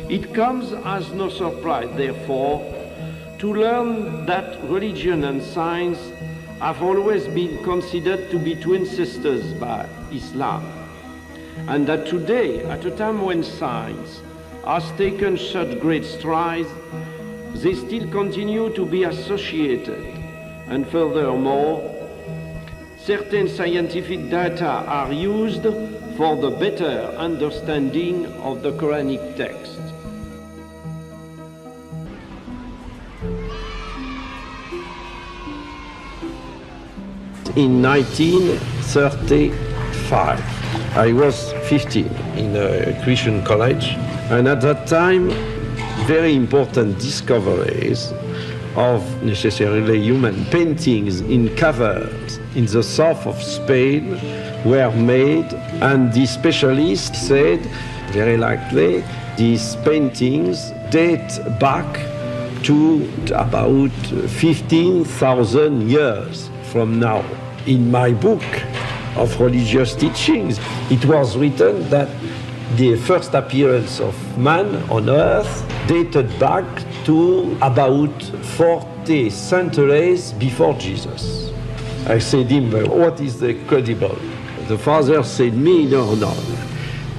It comes as no surprise, therefore, to learn that religion and science have always been considered to be twin sisters by Islam, and that today, at a time when science has taken such great strides, they still continue to be associated. And furthermore, certain scientific data are used for the better understanding of the Quranic text. In 1935, I was 15 in a Christian college, and at that time, very important discoveries of necessarily human paintings in caverns in the south of Spain were made, and the specialists said, very likely, these paintings date back to about 15,000 years from now. In my book of religious teachings, it was written that the first appearance of man on earth dated back to about 40 centuries before Jesus. I said to him, what is the credible? The father said me, no,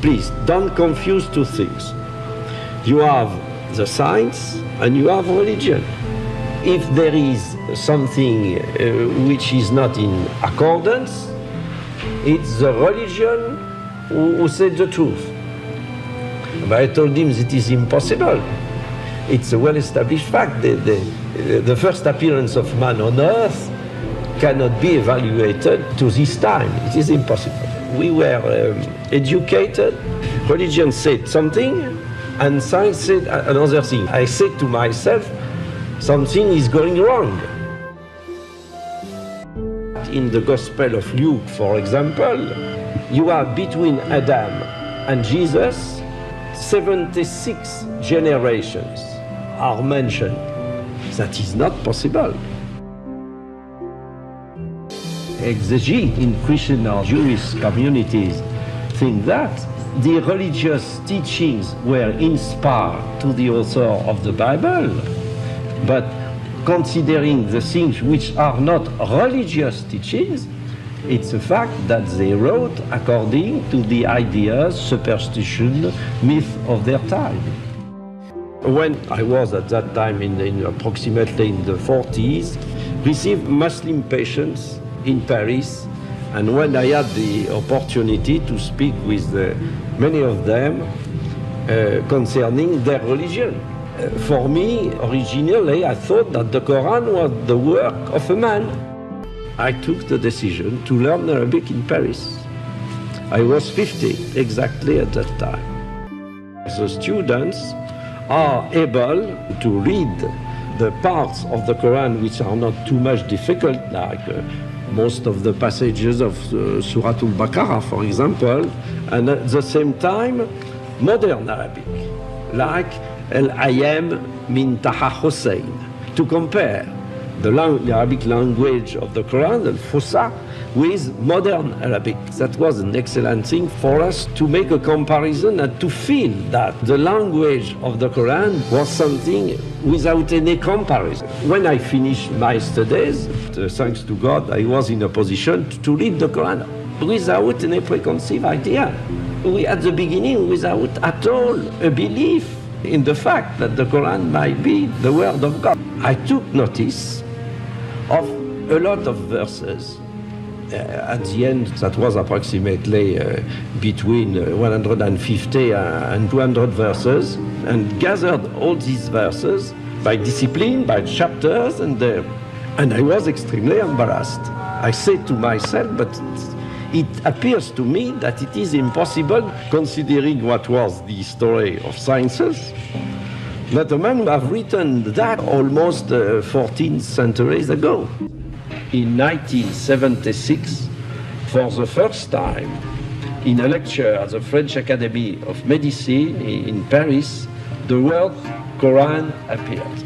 please don't confuse two things. You have the science and you have religion. If there is something which is not in accordance, it's the religion who said the truth. But I told him that it is impossible. It's a well-established fact. The first appearance of man on earth cannot be evaluated to this time. It is impossible. We were educated. Religion said something, and science said another thing. I said to myself, something is going wrong. In the Gospel of Luke, for example, you are between Adam and Jesus, 76 generations are mentioned. That is not possible. Exegetes in Christian or Jewish communities think that the religious teachings were inspired to the author of the Bible, but considering the things which are not religious teachings, it's a fact that they wrote according to the ideas, superstition, myth of their time. When I was at that time in approximately in the 40s, received Muslim patients in Paris, and when I had the opportunity to speak with many of them concerning their religion. For me, originally, I thought that the Quran was the work of a man. I took the decision to learn Arabic in Paris. I was 50 exactly at that time. The students are able to read the parts of the Quran which are not too much difficult, like most of the passages of Surah Al-Baqarah, for example, and at the same time, modern Arabic, like Al-Ayam min Taha Hussein, to compare the Arabic language of the Quran, Al-Fusha, with modern Arabic. That was an excellent thing for us to make a comparison and to feel that the language of the Quran was something without any comparison. When I finished my studies, thanks to God, I was in a position to read the Quran without any preconceived idea. We, at the beginning, without at all a belief in the fact that the Quran might be the word of God. I took notice of a lot of verses. At the end, that was approximately between 150 and 200 verses, and gathered all these verses by discipline, by chapters, and I was extremely embarrassed. I said to myself, but it appears to me that it is impossible, considering what was the history of sciences, that a man would have written that almost 14 centuries ago. In 1976, for the first time, in a lecture at the French Academy of Medicine in Paris, the word Quran appeared.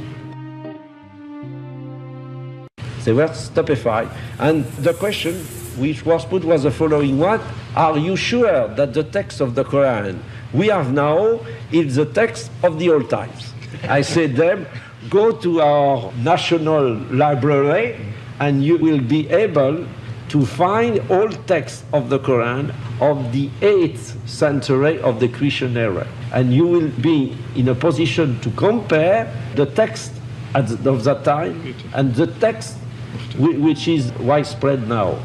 They were stupefied, and the question which was put was the following one: are you sure that the text of the Quran we have now is the text of the old times. I said them, go to our national library and you will be able to find all texts of the Quran of the 8th century of the Christian era. And you will be in a position to compare the text of that time and the text which is widespread now.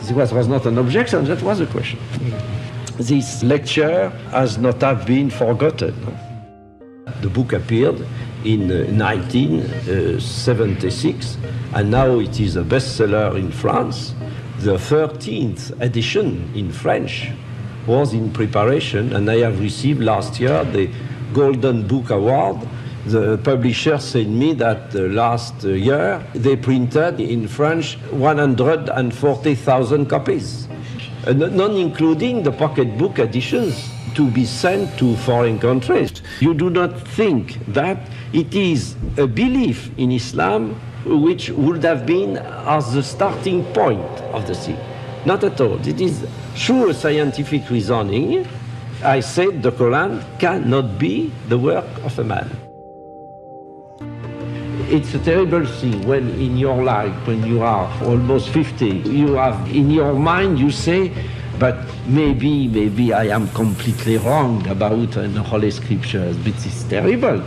This was not an objection, that was a question. This lecture has not have been forgotten. The book appeared in 1976, and now it is a bestseller in France. The 13th edition in French was in preparation, and I have received last year the Golden Book Award. The publisher sent me that last year they printed in French 140,000 copies, not including the pocketbook editions to be sent to foreign countries. You do not think that it is a belief in Islam which would have been as the starting point of the thing. Not at all. It is through scientific reasoning. I said the Quran cannot be the work of a man. It's a terrible thing when in your life, when you are almost 50, you have in your mind, you say, but maybe I am completely wrong about the Holy Scriptures, but it's terrible.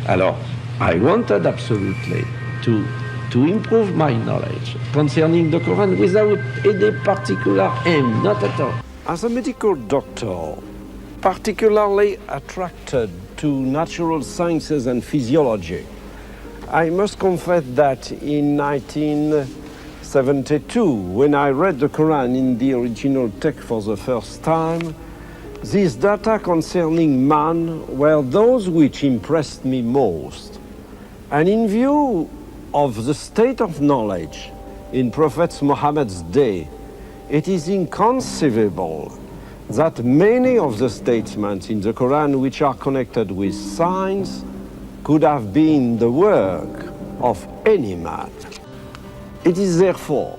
Alors, I wanted absolutely to improve my knowledge concerning the Quran without any particular aim, not at all. As a medical doctor, particularly attracted to natural sciences and physiology, I must confess that in 1972, when I read the Quran in the original text for the first time, these data concerning man were those which impressed me most. And in view of the state of knowledge in Prophet Muhammad's day, it is inconceivable that many of the statements in the Quran which are connected with science could have been the work of any man. It is therefore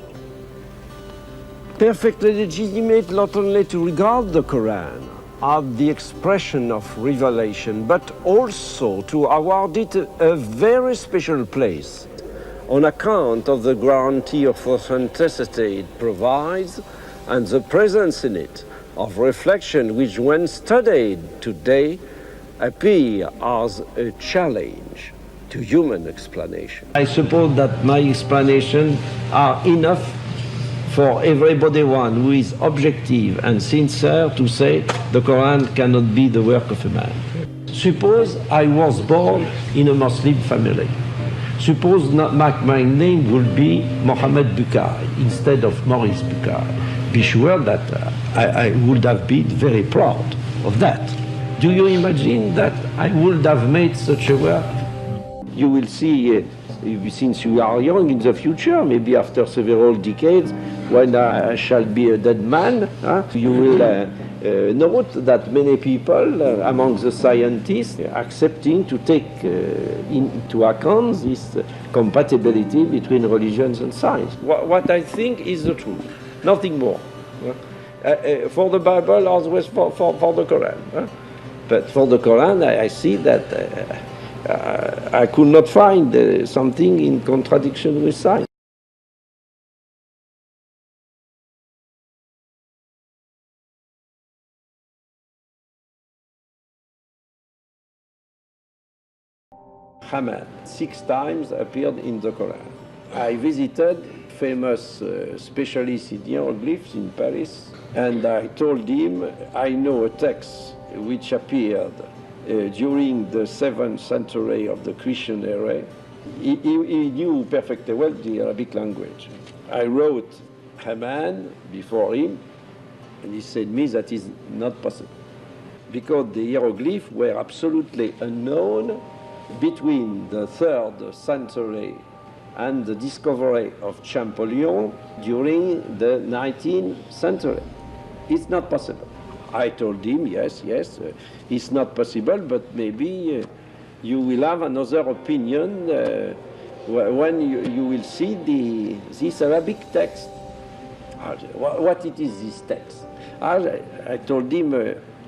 perfectly legitimate not only to regard the Quran as the expression of revelation, but also to award it a very special place on account of the guarantee of authenticity it provides and the presence in it of reflection which, when studied today, appear as a challenge to human explanation. I suppose that my explanations are enough for everybody one who is objective and sincere to say the Quran cannot be the work of a man. Suppose I was born in a Muslim family. Suppose my name would be Mohammed Boukai instead of Mori's Boukai. Be sure that I would have been very proud of that. Do you imagine that I would have made such a work? You will see, since you are young in the future, maybe after several decades, when I shall be a dead man, you will note that many people among the scientists are accepting to take into account this compatibility between religions and science. What I think is the truth, nothing more. For the Bible, always for the Quran. But for the Quran, I see that I could not find something in contradiction with science. Haman 6 times appeared in the Quran. I visited famous specialist in hieroglyphs in Paris, and I told him I know a text which appeared during the 7th century of the Christian era. He knew perfectly well the Arabic language. I wrote Haman before him, and he said me that is not possible, because the hieroglyphs were absolutely unknown between the 3rd century and the discovery of Champollion during the 19th century. It's not possible. I told him, yes, it's not possible, but maybe you will have another opinion when you will see this Arabic text. What it is, this text? I told him,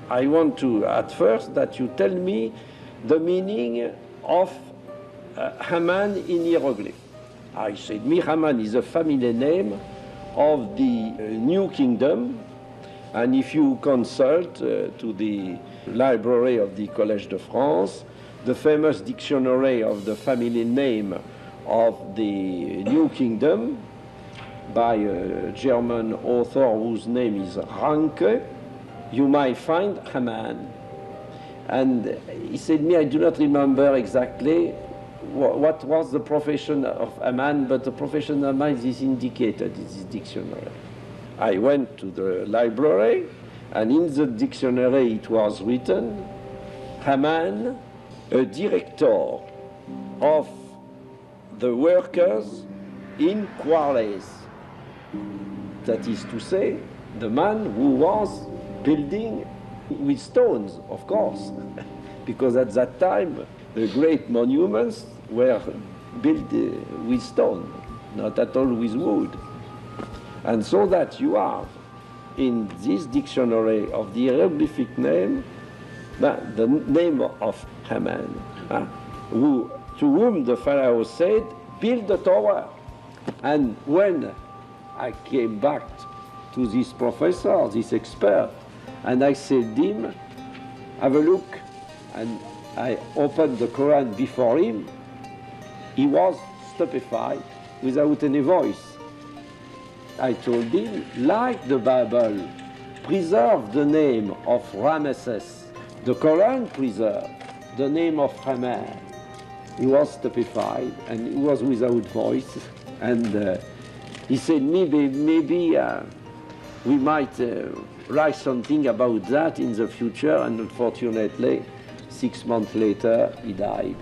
I want to, at first, that you tell me the meaning of Haman in hieroglyph. I said, Haman is a family name of the New Kingdom, and if you consult to the library of the Collège de France, the famous dictionary of the family name of the New Kingdom by a German author whose name is Ranke, you might find Haman. And he said me, I do not remember exactly what was the profession of Haman, but the profession of Haman is indicated in this dictionary. I went to the library, and in the dictionary it was written, Haman, a director of the workers in quarries. That is to say, the man who was building with stones, of course, because at that time the great monuments were built with stone, not at all with wood. And so that you have in this dictionary of the hieroglyphic name, the name of Haman, to whom the Pharaoh said, build the tower. And when I came back to this professor, this expert, and I said to him, have a look, and I opened the Quran before him, he was stupefied without any voice. I told him, like the Bible preserved the name of Ramesses, the Quran preserved the name of Haman. He was stupefied and he was without voice, and he said, maybe we might write something about that in the future, and unfortunately, 6 months later, he died.